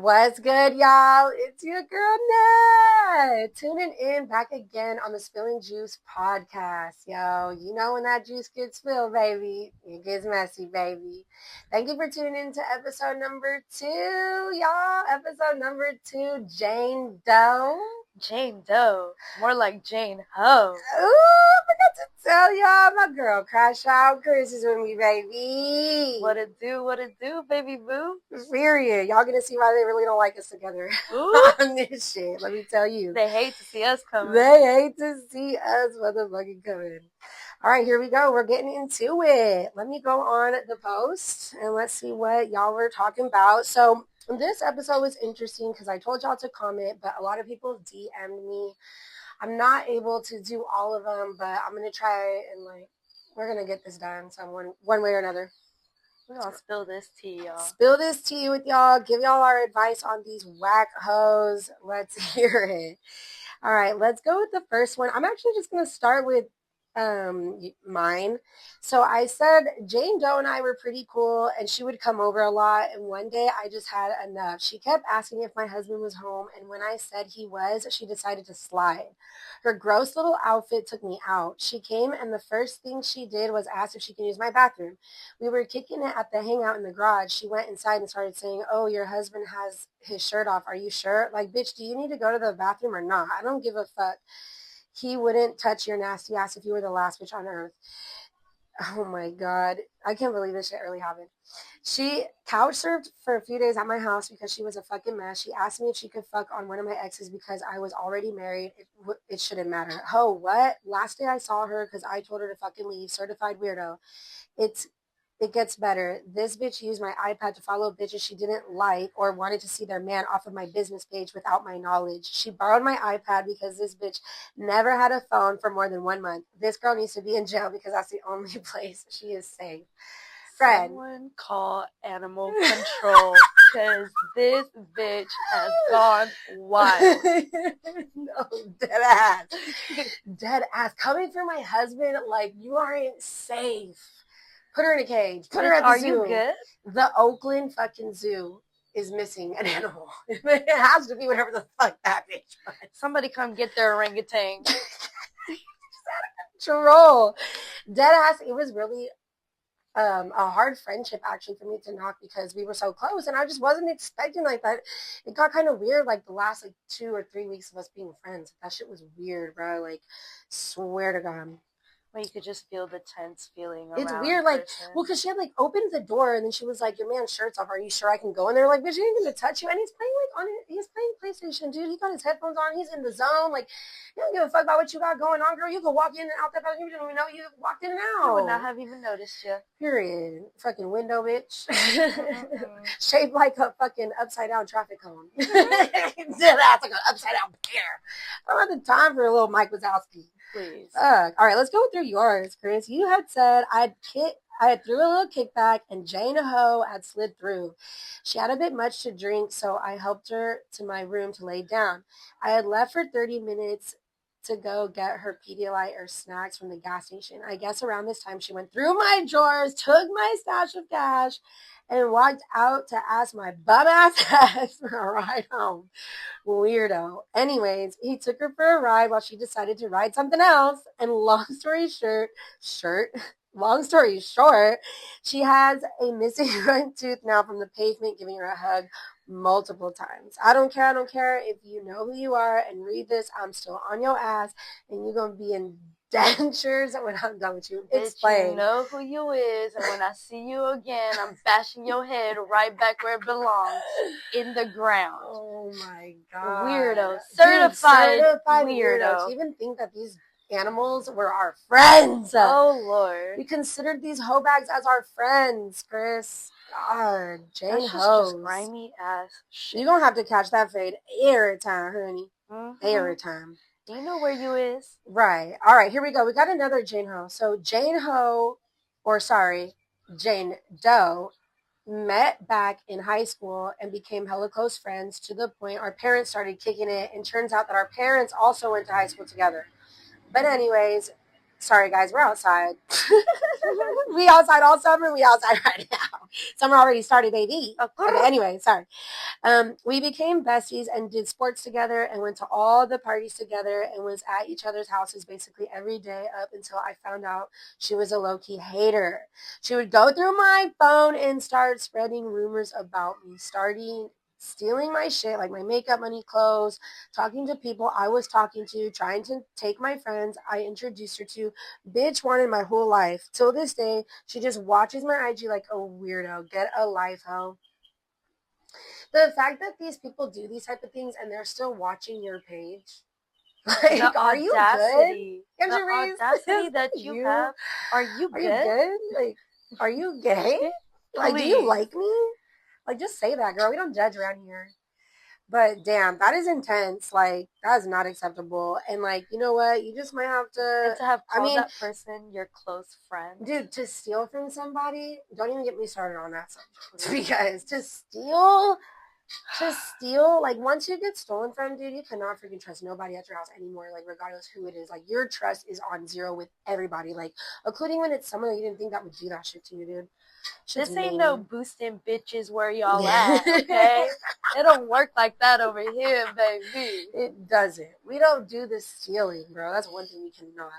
What's good, y'all? It's your girl, Nat. Tuning in back again on the Spilling Juice podcast. Yo, you know when that juice gets spilled, baby, it gets messy, baby. Thank you for tuning in to episode number 2, y'all. Episode number 2, Jane Doe. Jane Doe. More like Jane Ho. Ooh, I forgot to tell y'all, my girl Crash Out Chris is with me, baby. What it do, baby boo? Period. Y'all gonna see why they really don't like us together Ooh. on this shit. Let me tell you. They hate to see us coming. They hate to see us motherfucking coming. All right, here we go. We're getting into it. Let me go on the post and let's see what y'all were talking about. So this episode was interesting because I told y'all to comment, but a lot of people DM'd me. I'm not able to do all of them, but I'm going to try and we're going to get this done one way or another. We're going to spill this tea, y'all. Spill this tea with y'all. Give y'all our advice on these whack hoes. Let's hear it. All right, let's go with the first one. I'm actually just going to start with mine. So I said Jane Doe and I were pretty cool and she would come over a lot, and one day I just had enough. She kept asking if my husband was home, and when I said he was, she decided to slide. Her gross little outfit took me out. She came and the first thing she did was ask if she can use my bathroom. We were kicking it at the hangout in the garage. She went inside and started saying, "Oh, your husband has his shirt off. Are you sure?" Like, bitch, do you need to go to the bathroom or not? I don't give a fuck. He wouldn't touch your nasty ass if you were the last bitch on earth. Oh my God. I can't believe this shit really happened. She couch surfed for a few days at my house because she was a fucking mess. She asked me if she could fuck on one of my exes because I was already married. It shouldn't matter. Oh, what? Last day I saw her because I told her to fucking leave. Certified weirdo. It gets better. This bitch used my iPad to follow bitches she didn't like or wanted to see their man off of my business page without my knowledge. She borrowed my iPad because this bitch never had a phone for more than 1 month. This girl needs to be in jail because that's the only place she is safe. Fred. Someone call animal control because this bitch has gone wild. No, dead ass. Dead ass. Coming for my husband, like, you aren't safe. Put her in a cage. Put her at the zoo. Are you good? The Oakland fucking zoo is missing an animal. It has to be whatever the fuck that bitch was. Somebody come get their orangutan. Troll. Dead ass. It was really a hard friendship actually for me to knock because we were so close and I just wasn't expecting like that. It got kind of weird like the last 2 or 3 weeks of us being friends. That shit was weird, bro. Like, swear to God. Well, you could just feel the tense feeling It's around weird, well, because she had, opened the door, and then she was like, "Your man's shirt's off. Are you sure I can go in there?" Like, bitch, he ain't gonna touch you. And he's playing, he's playing PlayStation, dude. He got his headphones on. He's in the zone. Like, you don't give a fuck about what you got going on, girl. You can walk in and out that bathroom. You didn't even know you walked in and out. I would not have even noticed you. Period. Fucking window, bitch. Shaped like a fucking upside-down traffic cone. Dead ass like an upside-down pear. I don't have the time for a little Mike Wazowski. Please. All right, let's go through yours, Chris. You had said I had threw a little kickback and Jane Ho had slid through. She had a bit much to drink, so I helped her to my room to lay down. I had left for 30 minutes to go get her Pedialyte or snacks from the gas station. I guess around this time she went through my drawers, took my stash of cash, and walked out to ask my bum-ass for a ride home. Weirdo. Anyways, he took her for a ride while she decided to ride something else. And long story short, she has a missing front tooth now from the pavement giving her a hug multiple times. I don't care if you know who you are and read this. I'm still on your ass and you're going to be in dentures when I'm done with you. Explain. You know who you is, and when I see you again, I'm bashing your head right back where it belongs, in the ground. Oh my God. Weirdo. Certified weirdo. To even think that these animals were our friends. Oh Lord. We considered these hoe bags as our friends, Chris. God, Jane Hoes. Just grimy ass shit. You're going to have to catch that fade every time, honey. Mm-hmm. Every time. Do you know where you is? Right. All right, here we go. We got another Jane Ho. So Jane Doe met back in high school and became hella close friends to the point our parents started kicking it, and turns out that our parents also went to high school together. But anyways, Sorry, guys, we're outside. We outside all summer. We outside right now. Summer already started, baby. Okay, anyway, sorry. We became besties and did sports together and went to all the parties together and was at each other's houses basically every day up until I found out she was a low-key hater. She would go through my phone and start spreading rumors about me, stealing my shit, like my makeup money, clothes, talking to people I was talking to, trying to take my friends I introduced her to. Bitch wanted my whole life. Till this day, she just watches my IG like a weirdo. Get a life, hoe. The fact that these people do these type of things and they're still watching your page, like, The are you good? audacity. The audacity that you have. Are you Are you good? good? Like, are you gay? Like, do you like me? Like, just say that, girl. We don't judge around here. But damn, that is intense. Like, that is not acceptable. And like, you know what? You just might have to. And to have called that person your close friend. Dude, to steal from somebody, don't even get me started on that subject. Because to steal, like, once you get stolen from, dude, you cannot freaking trust nobody at your house anymore, like, regardless who it is. Like, your trust is on zero with everybody, like, including when it's someone that you didn't think that would do that shit to you, dude. This ain't no boosting bitches where y'all at, okay? It don't work like that over here, baby. It doesn't. We don't do the stealing, bro. That's one thing we cannot.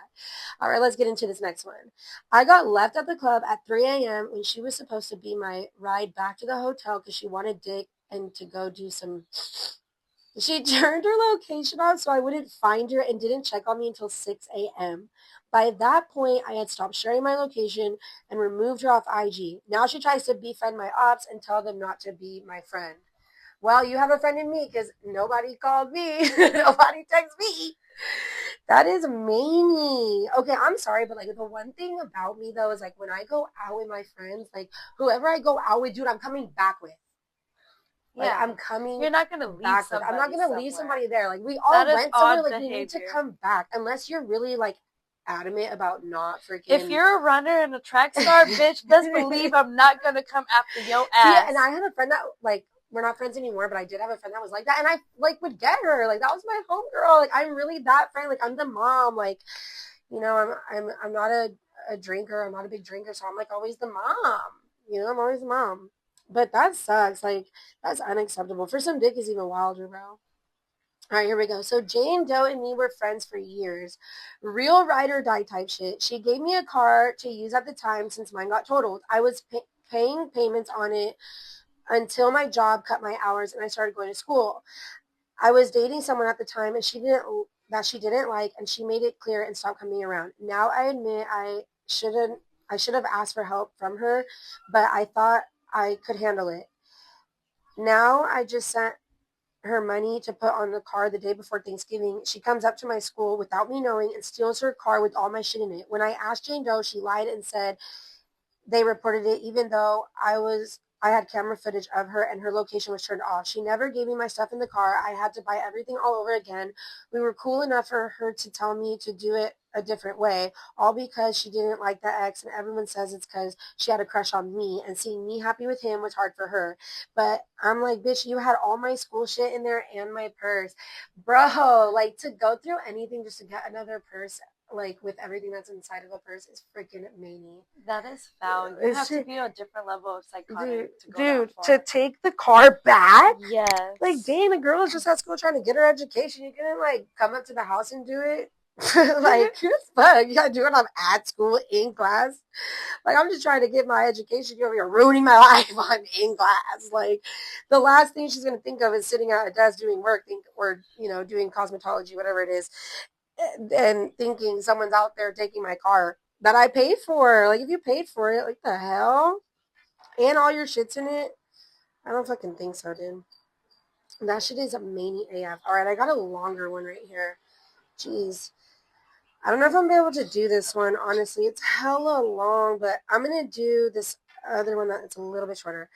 All right, let's get into this next one. I got left at the club at 3 a.m. when she was supposed to be my ride back to the hotel because she wanted dick and to go do some. She turned her location off so I wouldn't find her and didn't check on me until 6 a.m. By that point, I had stopped sharing my location and removed her off IG. Now she tries to befriend my ops and tell them not to be my friend. Well, you have a friend in me because nobody called me. Nobody texted me. That is many. Okay, I'm sorry, but like the one thing about me though is like when I go out with my friends, like whoever I go out with, dude, I'm coming back with. Like, I'm coming. You're not gonna leave somebody. I'm not gonna leave somebody there. Like, we all went somewhere. Like, you need to come back unless you're really like adamant about not freaking. If you're a runner and a track star, bitch, best believe I'm not gonna come after your ass. Yeah, and I have a friend that like we're not friends anymore, but I did have a friend that was like that, and I like would get her. Like, that was my homegirl. Like, I'm really that friend. Like, I'm the mom. Like, you know, I'm not a drinker. I'm not a big drinker, so I'm like always the mom. You know, I'm always the mom. But that sucks. Like, that's unacceptable. For some dick is even wilder, bro. All right, here we go. So Jane Doe and me were friends for years. Real ride or die type shit. She gave me a car to use at the time since mine got totaled. I was paying payments on it until my job cut my hours and I started going to school. I was dating someone at the time and she didn't like, and she made it clear and stopped coming around. Now I admit I should have asked for help from her, but I thought I could handle it. Now I just sent her money to put on the car the day before Thanksgiving. She comes up to my school without me knowing and steals her car with all my shit in it. When I asked Jane Doe, she lied and said they reported it even though I had camera footage of her and her location was turned off. She never gave me my stuff in the car. I had to buy everything all over again. We were cool enough for her to tell me to do it a different way, all because she didn't like the ex, and everyone says it's because she had a crush on me, and seeing me happy with him was hard for her. But I'm like, bitch, you had all my school shit in there and my purse. Bro, like, to go through anything just to get another purse, like, with everything that's inside of a purse is freaking many. That is foul. You have to be a different level of psychotic to go dude, that far. to take the car back? Yes. Like, dang, the girl is just at school trying to get her education. You couldn't, like, come up to the house and do it? Like, fuck, you gotta do it. I'm at school in class. Like, I'm just trying to get my education. You're over here ruining my life. I'm in class. Like, the last thing she's gonna think of is sitting at a desk doing work, or you know, doing cosmetology, whatever it is, and thinking someone's out there taking my car that I paid for. Like, if you paid for it, like, the hell, and all your shit's in it. I don't fucking think so, dude. That shit is a mania AF. All right, I got a longer one right here. Jeez. I don't know if I'm going to be able to do this one, honestly. It's hella long, but I'm going to do this other one that's a little bit shorter.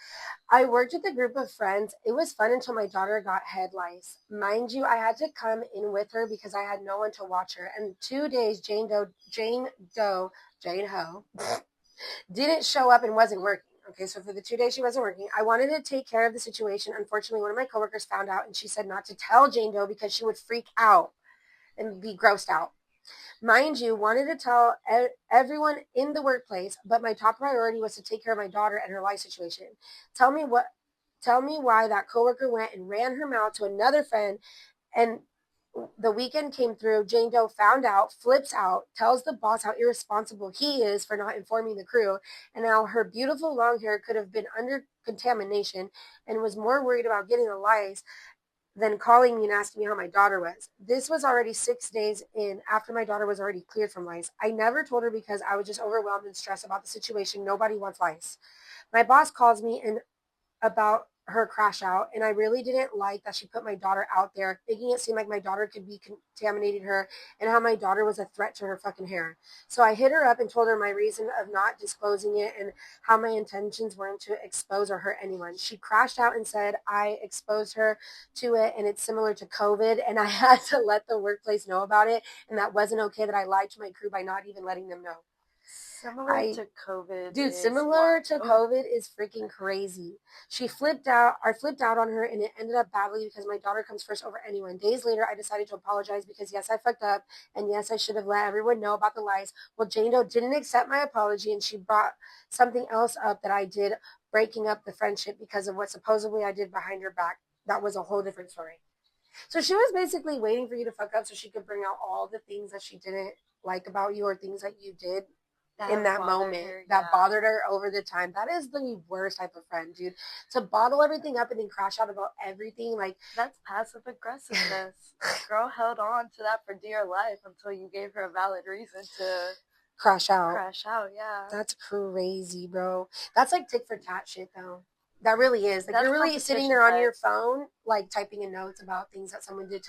I worked with a group of friends. It was fun until my daughter got head lice. Mind you, I had to come in with her because I had no one to watch her. And 2 days, Jane Ho, didn't show up and wasn't working. Okay, so for the 2 days she wasn't working, I wanted to take care of the situation. Unfortunately, one of my coworkers found out and she said not to tell Jane Doe because she would freak out and be grossed out. Mind you, wanted to tell everyone in the workplace, but my top priority was to take care of my daughter and her life situation. Tell me what tell me why that coworker went and ran her mouth to another friend, and the weekend came through. Jane Doe found out, flips out, tells the boss how irresponsible he is for not informing the crew, and how her beautiful long hair could have been under contamination, and was more worried about getting the lice than calling me and asking me how my daughter was. This was already 6 days in after my daughter was already cleared from lice. I never told her because I was just overwhelmed and stressed about the situation. Nobody wants lice. My boss calls me and about her crash out, and I really didn't like that she put my daughter out there, making it seem like my daughter could be contaminating her, and how my daughter was a threat to her fucking hair. So I hit her up and told her my reason of not disclosing it and how my intentions weren't to expose or hurt anyone. She crashed out and said I exposed her to it and it's similar to COVID, and I had to let the workplace know about it, and that wasn't okay, that I lied to my crew by not even letting them know. Similar to COVID is freaking crazy. She flipped out, I flipped out on her, and it ended up badly because my daughter comes first over anyone. Days later, I decided to apologize because yes, I fucked up, and yes, I should have let everyone know about the lies. Well, Jane Doe didn't accept my apology, and she brought something else up that I did, breaking up the friendship because of what supposedly I did behind her back. That was a whole different story. So she was basically waiting for you to fuck up so she could bring out all the things that she didn't like about you or things that you did in that moment that bothered her over the time. That is the worst type of friend, dude. To bottle everything up and then crash out about everything, like, that's passive aggressiveness. Girl held on to that for dear life until you gave her a valid reason to crash out. Yeah. That's crazy, bro. That's like tick for tat shit, though. That really is. Like, you're really sitting there on your phone, like typing in notes about things that someone did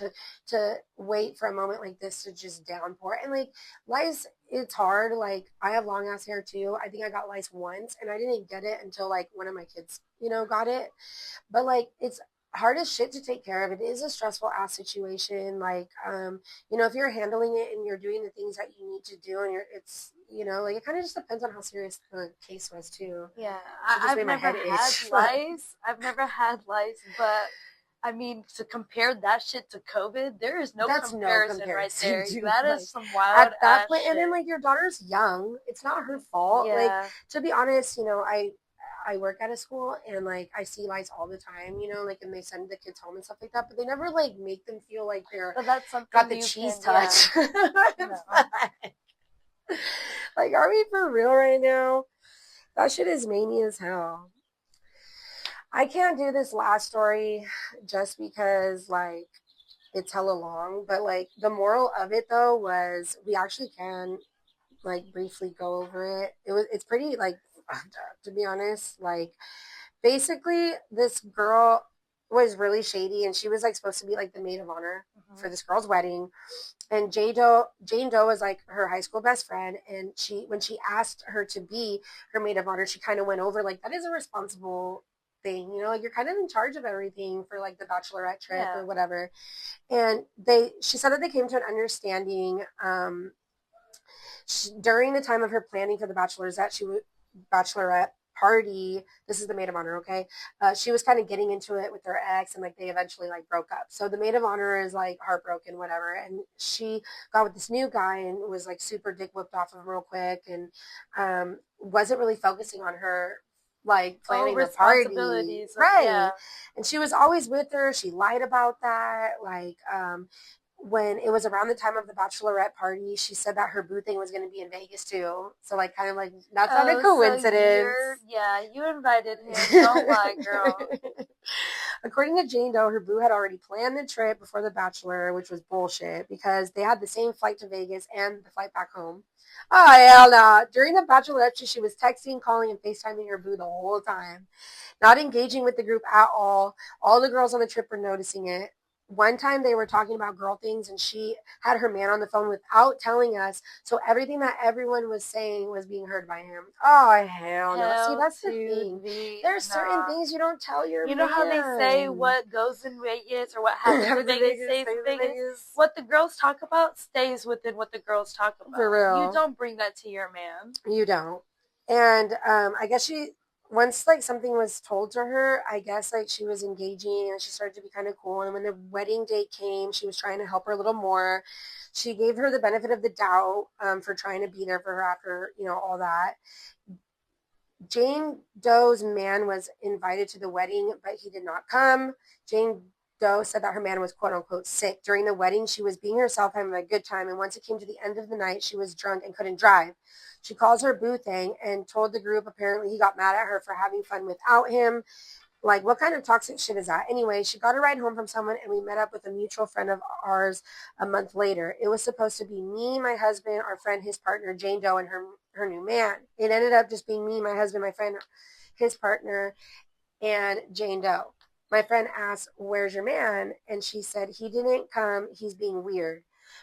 to wait for a moment like this to just downpour. And like, lice, it's hard. Like, I have long ass hair too. I think I got lice once, and I didn't get it until like one of my kids, got it. But like, it's hard as shit to take care of. It is a stressful ass situation. Like, if you're handling it and you're doing the things that you need to do, and like, it kind of just depends on how serious the case was too. Yeah, I've never had lice. I've never had lice, but I mean, to compare that shit to COVID, there is no comparison right there. Dude, that is some wild at that point. Shit. And then like, your daughter's young. It's not her fault. Yeah. Like, to be honest, I work at a school, and like, I see lice all the time, like, and they send the kids home and stuff like that, but they never like make them feel like they're got the cheese touch. Yeah. Like, are we for real right now? That shit is mania as hell. I can't do this last story just because, like, it's hella long, but like, the moral of it though was we actually can like briefly go over it. It's pretty like fucked up, to be honest. Like, basically, this girl was really shady, and she was like supposed to be like the maid of honor for this girl's wedding. And Jane Doe was like her high school best friend, and when she asked her to be her maid of honor, she kind of went over like, that is a responsible thing, like, you're kind of in charge of everything for like the bachelorette trip or whatever. And she said that they came to an understanding during the time of her planning for the bachelorette party. This is the maid of honor, okay? She was kind of getting into it with her ex, and like, they eventually like broke up. So the maid of honor is like heartbroken, whatever, and she got with this new guy and was like super dick whipped off of him real quick, and wasn't really focusing on her like planning the party, right? Yeah. And she was always with her. She lied about that. Like, when it was around the time of the bachelorette party, she said that her boo thing was going to be in Vegas too. So like, kind of like, that's not a coincidence. So you invited him. Don't lie, girl. According to Jane Doe, her boo had already planned the trip before the bachelor, which was bullshit because they had the same flight to Vegas and the flight back home. Oh, hell no. During the bachelorette, she was texting, calling, and FaceTiming her boo the whole time, not engaging with the group at all. All the girls on the trip were noticing it. One time they were talking about girl things, and she had her man on the phone without telling us. So everything that everyone was saying was being heard by him. Oh, hell no. See, that's the thing. There's certain things you don't tell your man. You know how they say what goes in Vegas, or what happens in Vegas stays in Vegas? What the girls talk about stays within what the girls talk about. For real. You don't bring that to your man. You don't. And I guess once like something was told to her, I guess like she was engaging and she started to be kind of cool. And when the wedding date came, she was trying to help her a little more. She gave her the benefit of the doubt for trying to be there for her after, all that. Jane Doe's man was invited to the wedding, but he did not come. Jane Doe said that her man was quote unquote sick. During the wedding, she was being herself, having a good time, and once it came to the end of the night, she was drunk and couldn't drive. She calls her boo thing and told the group apparently he got mad at her for having fun without him. Like, what kind of toxic shit is that? Anyway, she got a ride home from someone, and we met up with a mutual friend of ours a month later. It was supposed to be me, my husband, our friend, his partner, Jane Doe, and her new man. It ended up just being me, my husband, my friend, his partner, and Jane Doe. My friend asked, "Where's your man?" And she said, "He didn't come. He's being weird."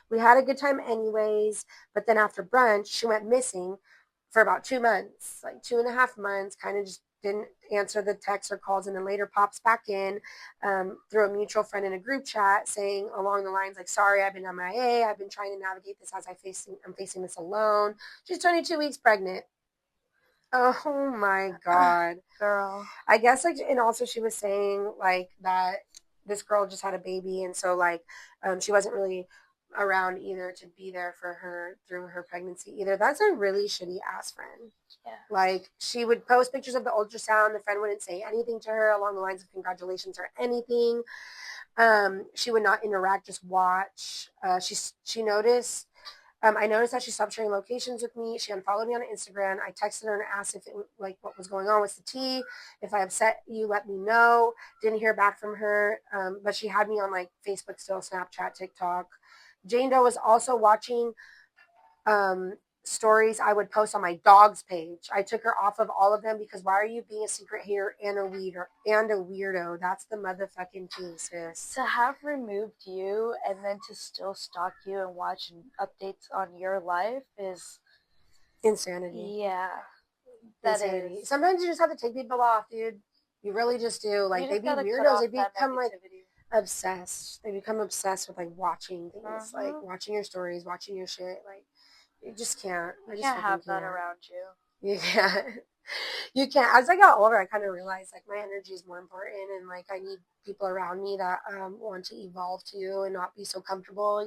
We had a good time anyways, but then after brunch, she went missing for about 2 months, like 2.5 months, kind of just didn't answer the texts or calls, and then later pops back in through a mutual friend in a group chat saying along the lines like, "Sorry, I've been MIA. I've been trying to navigate this as I'm facing this alone." She's 22 weeks pregnant. Oh my God. Girl. I guess like, and also she was saying like that this girl just had a baby, and so like she wasn't really around either to be there for her through her pregnancy either. That's a really shitty ass friend. Yeah. Like, she would post pictures of the ultrasound. The friend wouldn't say anything to her along the lines of congratulations or anything. She would not interact, just watch. She noticed. I noticed that she stopped sharing locations with me. She unfollowed me on Instagram. I texted her and asked if it like what was going on with the tea. If I upset you, let me know. Didn't hear back from her, but she had me on like Facebook still, Snapchat, TikTok. Jane Doe was also watching stories I would post on my dog's page. I took her off of all of them because why are you being a secret hater and a weirdo? That's the motherfucking tea, sis. To have removed you and then to still stalk you and watch updates on your life is insanity. Yeah. That insanity. Is. Sometimes you just have to take people off, dude. You really just do. Like, they be weirdos. They become like obsessed. They become obsessed with like watching things, like watching your stories, watching your shit. Like, you just can't. You can't have that around you. You can't. You can't. As I got older, I kind of realized like my energy is more important, and like I need people around me that want to evolve too and not be so comfortable.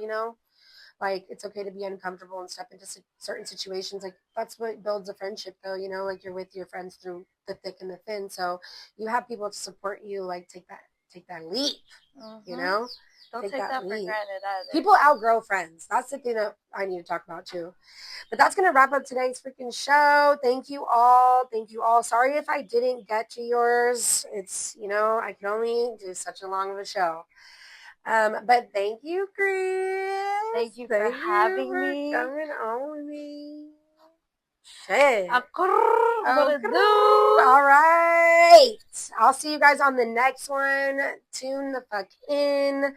Like, it's okay to be uncomfortable and step into certain situations. Like, that's what builds a friendship, though. Like you're with your friends through the thick and the thin. So you have people to support you. Like, take that leap. Don't take that for granted either. People outgrow friends. That's the thing that I need to talk about too. But that's going to wrap up today's freaking show. Thank you all. Thank you all. Sorry if I didn't get to yours. It's, I can only do such a long of a show. But thank you, Chris. Thank you for having me. Coming on with me. Shit. What it do? All right. I'll see you guys on the next one. Tune the fuck in.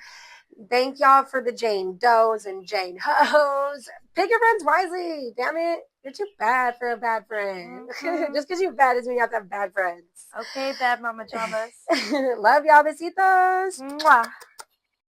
Thank y'all for the Jane Does and Jane Hoes. Pick your friends wisely. Damn it. You're too bad for a bad friend. Just because you're bad doesn't mean you have to have bad friends. Okay, bad mama jamas. Love y'all. Besitos. Mwah.